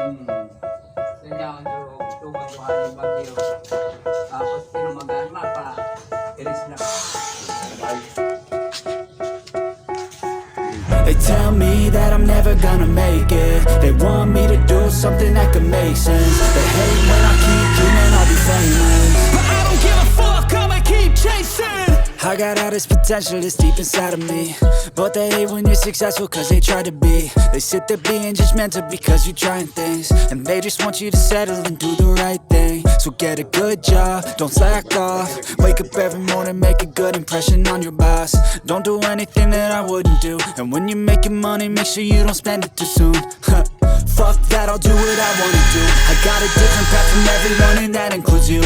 Senyawan do kabuhayan bagyo. Tapos pinamagaan mapa. Iris na. They tell me that I'm never gonna make it. They want me to do something that could make sense. They hate when I keep dreaming I'll be famous, but I don't give a fuck, I'ma keep chasing. I got all this potential that's deep inside of me, but they hate when you're successful cause they try to be. They sit there being judgmental because you're trying things, and they just want you to settle and do the right thing. So get a good job, don't slack off. Wake up every morning, make a good impression on your boss. Don't do anything that I wouldn't do, and when you're making money, make sure you don't spend it too soon. Fuck that, I'll do what I wanna do. I got a different path from everyone and that includes you.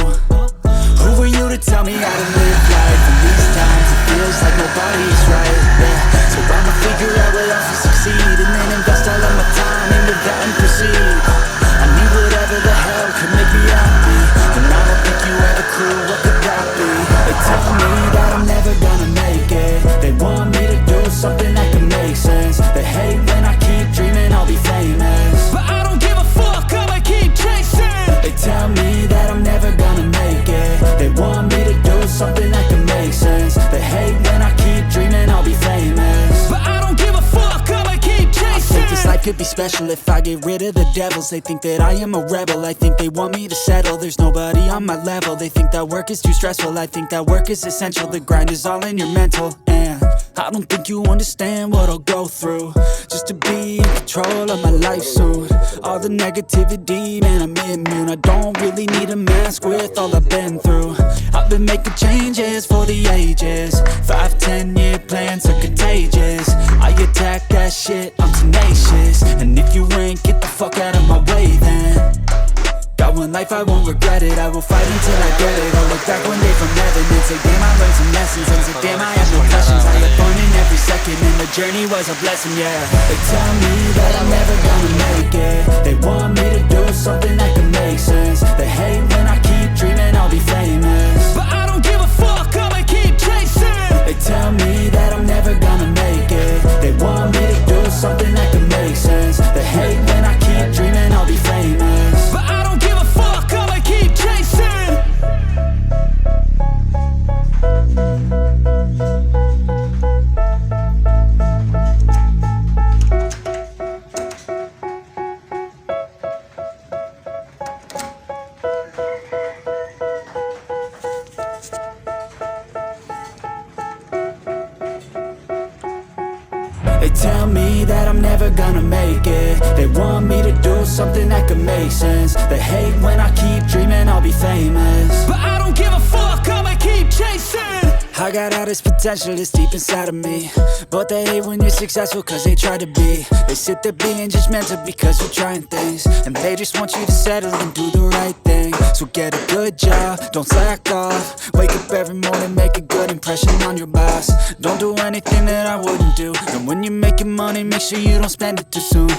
Who are you to tell me how to live life? In these times it feels like nobody's right, yeah. So I'ma figure out what else will succeed, and then invest all of my time into that and proceed. I need whatever the hell could make me happy, and I don't think you have a clue what could that be. They tell me that I'm never gonna make it. They want me to do something that can make sense. They hate when I keep dreaming I'll be famous, but I don't give a fuck, I'ma keep chasing. They tell me that I'm never gonna make it. They want me to do something that can make sense. They hate when I keep dreaming I'll be famous, but I don't give a fuck, I'ma keep chasing. I think this life could be special if I get rid of the devils. They think that I am a rebel, I think they want me to settle. There's nobody on my level. They think that work is too stressful, I think that work is essential. The grind is all in your mental, and I don't think you understand what I'll go through just to be in control of my life soon. All the negativity, man, I'm immune. I don't really need a mask with all I've been through. I've been making changes for the ages. 5, 10-year plans are contagious. I attack that shit, I'm tenacious. And if you ain't, get the fuck out of my way then. Got one life, I won't regret it. I will fight until I get it. I'll look back one day from heaven and say, damn, I learned some lessons. And say, damn, I have no questions. I had fun in every second, and the journey was a blessing, yeah. They tell me that I'm never gonna make it. They want me to do something that can make sense. They hate when I keep dreaming I'll be famous, but I don't give a fuck, I'ma keep chasing. They tell me that I'm never gonna make it. They want me to do something that can make sense. They hate when I keep dreaming I'll be famous, but I don't give a fuck, I'ma keep chasing. They tell me that I'm never gonna make it. They want me to do something that can make sense. They hate when I keep dreaming I'll be famous, but I don't give a fuck, I'ma keep chasing. I got all this potential that's deep inside of me, but they hate when you're successful cause they try to be. They sit there being judgmental because you're trying things, and they just want you to settle and do the right thing. So get a good job, don't slack off. Wake up every morning, make a good impression on your boss. Don't do anything that I wouldn't do, and when you're making money, make sure you don't spend it too soon.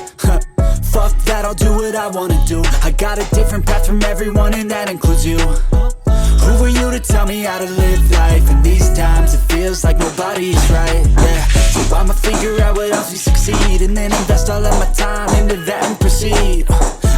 Fuck that, I'll do what I wanna do. I got a different path from everyone, and that includes you. Who are you to tell me how to live life? In these times it feels like nobody's right, yeah. So I'ma figure out what else we succeed, and then invest all of my time into that and proceed.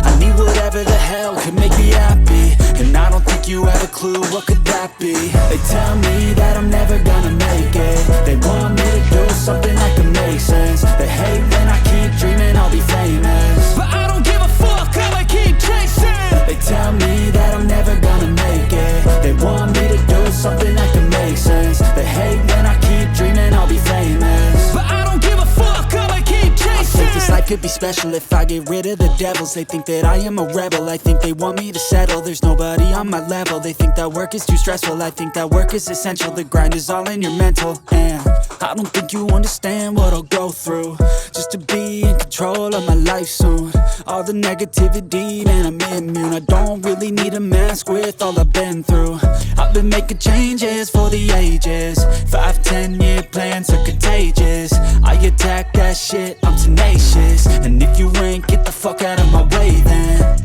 I need whatever the hell could make me happy, and I don't think you have a clue what could that be. They tell me that I'm never gonna make it. They want me to do something that can make sense. They hate when I keep dreaming I'll be famous, but I don't give a fuck, I'ma keep chasing. They tell me that I'm never gonna make it. They want me to do something that can make sense. They hate when I keep dreaming I'll be famous, but I don't give a fuck, I'ma keep chasing. I think this life could be special if I get rid of the devils. They think that I am a rebel, I think they want me to settle. There's nobody on my level. They think that work is too stressful, I think that work is essential. The grind is all in your mental, and I don't think you understand what I'll go through just to be in control of my life soon. All the negativity, man, I'm immune. I don't really need a mask with all I've been through. I've been making changes for the ages. 5, 10-year plans are contagious. I attack that shit, I'm tenacious. And if you ain't, get the fuck out of my way then.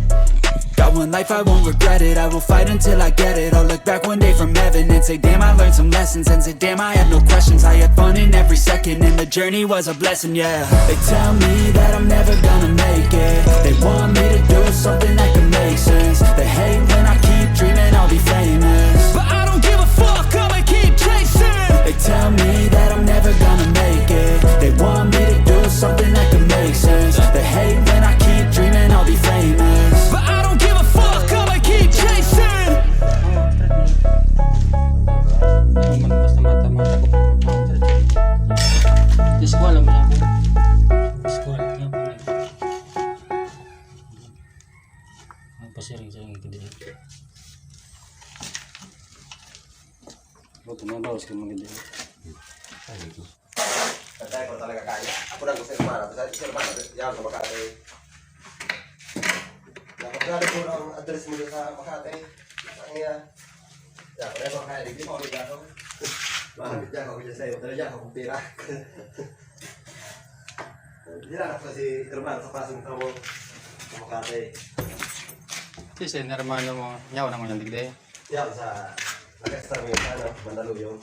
Got one life, I I won't regret it. I will fight until I get it. I'll look back one day from heaven and say, damn, I learned some lessons. And say, damn, I had no questions. I had fun in every second, and the journey was a blessing, yeah. They tell me that I'm never gonna make it. They want me to do something that can make sense. They hate when I keep dreaming I'll be famous, but I don't give a fuck, I'ma keep chasing. They tell me that I'm never gonna make it. They want me to do something that can make sense. They hate when I keep dreaming I'll be famous, but I don't give a fuck, I'ma keep chasing. Basta mata-mata ko. Diskwala mo lang. Diskwala nga po. Magpasiring sa yung kidili. Buto na bawas ka magkidili. Tatay ko talaga kaya. Ako lang gusto yung mana. Sa mana, yan sa Makati. Napagkali ko ang address mo sa Makati. Ang iya. Ya, kaya ko kaya. Hindi mo ako dito. Mahamit niya ako dyan sa'yo. Talaga ako kung pira. Hindi lang ako si Herman sa pasong tamo sa Makati. Kasi hermano mo, yaw naman yung digday. Yan sa nag-extra mo yung ano, Mandaluyong.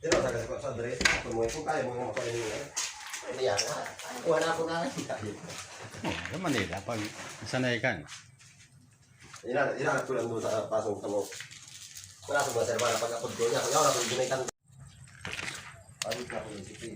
Dito sa kasi sa address, kung kaya mo makuha yung ano yan, wala ko na Yung Manila, pag sanay ka. Hinahanap ko lang doon sa pasong tamo. Wala sa mga serba na pag-upload ko niya. Kaya wala ko yung ginaitan. Pagit na ko yung sikri.